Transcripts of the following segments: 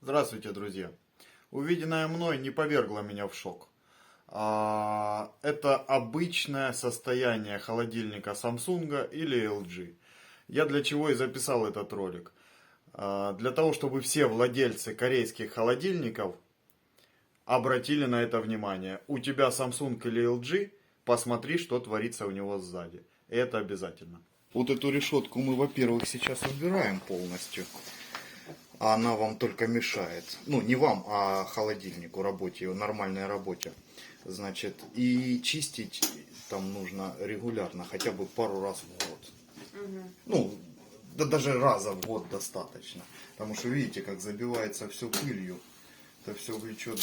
Здравствуйте, друзья! Увиденное мной не повергло меня в шок. Это обычное состояние холодильника Samsung или LG. Я для чего и записал этот ролик. Для того, чтобы все владельцы корейских холодильников обратили на это внимание. У тебя Samsung или LG, посмотри, что творится у него сзади. Это обязательно. Вот эту решетку мы, во-первых, сейчас убираем полностью. А она вам только мешает. Ну, не вам, а холодильнику, работе, нормальной работе. Значит, и чистить там нужно регулярно, хотя бы пару раз в год. Ну, да даже раза в год достаточно. Потому что видите, как забивается все пылью. Это все влечет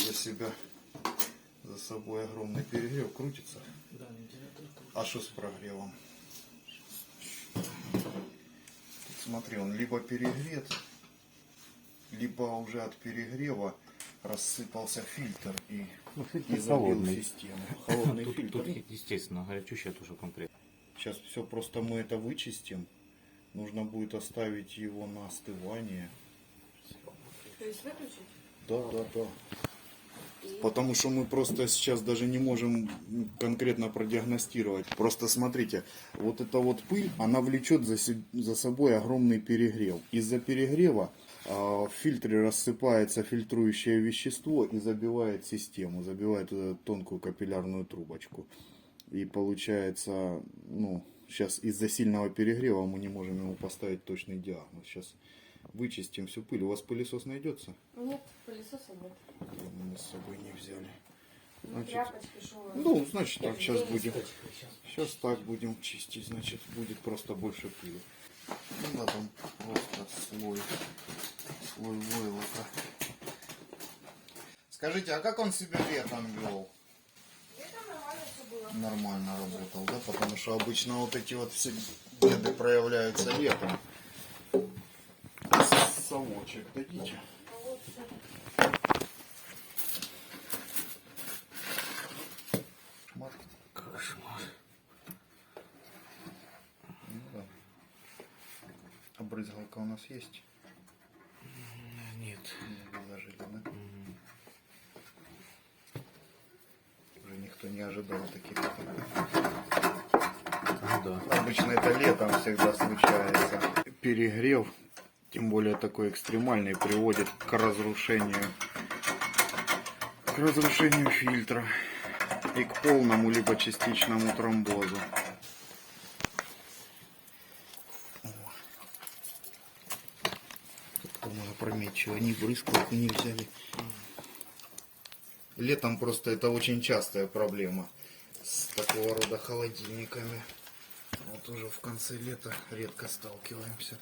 за собой огромный перегрев. Крутится? Да, вентилятор. А что с прогревом? Смотри, он либо перегрет, либо уже от перегрева рассыпался фильтр и забил систему. Холодный фильтр. Тут, естественно, горячущая тоже комплект. Сейчас все просто мы это вычистим. Нужно будет оставить его на остывание. То есть выключить? Да. Потому что мы просто сейчас даже не можем конкретно продиагностировать. Просто смотрите, вот эта вот пыль, она влечет за собой огромный перегрев. Из-за перегрева в фильтре рассыпается фильтрующее вещество и забивает систему, забивает эту тонкую капиллярную трубочку. И получается, ну, сейчас из-за сильного перегрева мы не можем ему поставить точный диагноз. Сейчас вычистим всю пыль. У вас пылесос найдется? Нет, пылесоса нет. Мы с собой не взяли. Значит, тряпочки, шо? Ну, значит, так сейчас будем. Сейчас так будем чистить, значит, будет просто больше пыли. Ну да, там просто слой войлока. Скажите, а как он себя летом вел? Летом нормально все было. Нормально работал, да? Потому что обычно вот эти вот все беды проявляются летом. Совочек дадите? Вот все. Кошмар. Ну, да. А брызгалка у нас есть? Нет. Не выложили, да? Уже никто не ожидал таких. Ну да. Обычно это летом всегда случается. Перегрев, тем более такой экстремальный, приводит к разрушению фильтра и к полному либо частичному тромбозу. Как-то мы опрометчиво не брызгалку не взяли. Летом просто это очень частая проблема с такого рода холодильниками. Вот уже в конце лета редко сталкиваемся.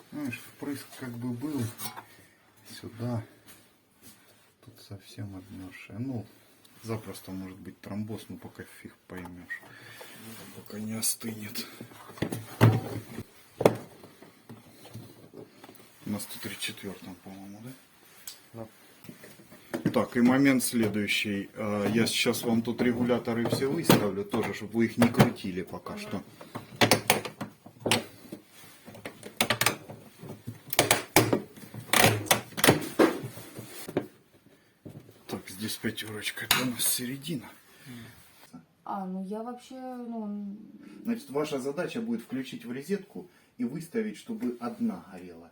Знаешь, впрыск как бы был сюда, тут совсем обмерзшая. Ну, запросто может быть тромбоз, но пока фиг поймешь, пока не остынет. На 134, по-моему, да? Да. Так, и момент следующий. Я сейчас вам тут регуляторы все выставлю, тоже, чтобы вы их не крутили пока что. Здесь пятерочка, это у нас середина. Ну я вообще, Значит, ваша задача будет включить в розетку и выставить, чтобы одна горела.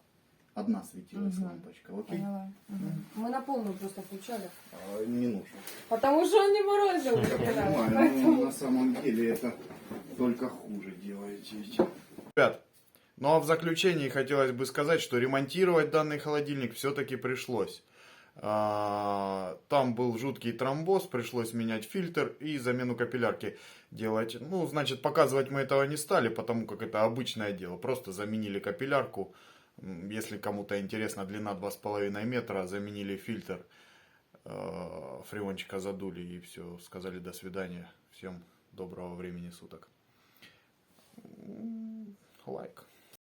Одна светилась лампочка, окей? поняла. Мы на полную просто включали. Не нужно. Потому что он не морозил. Я понимаю, но на самом деле это только хуже делаете. Ребят, ну а в заключении хотелось бы сказать, что ремонтировать данный холодильник все-таки пришлось. Там был жуткий тромбоз, пришлось менять фильтр и замену капиллярки делать. Ну, значит, показывать мы этого не стали, потому как это обычное дело. Просто заменили капиллярку. Если кому-то интересно, длина 2,5 метра, заменили фильтр, фреончика задули и все, сказали до свидания. Всем доброго времени суток. Лайк.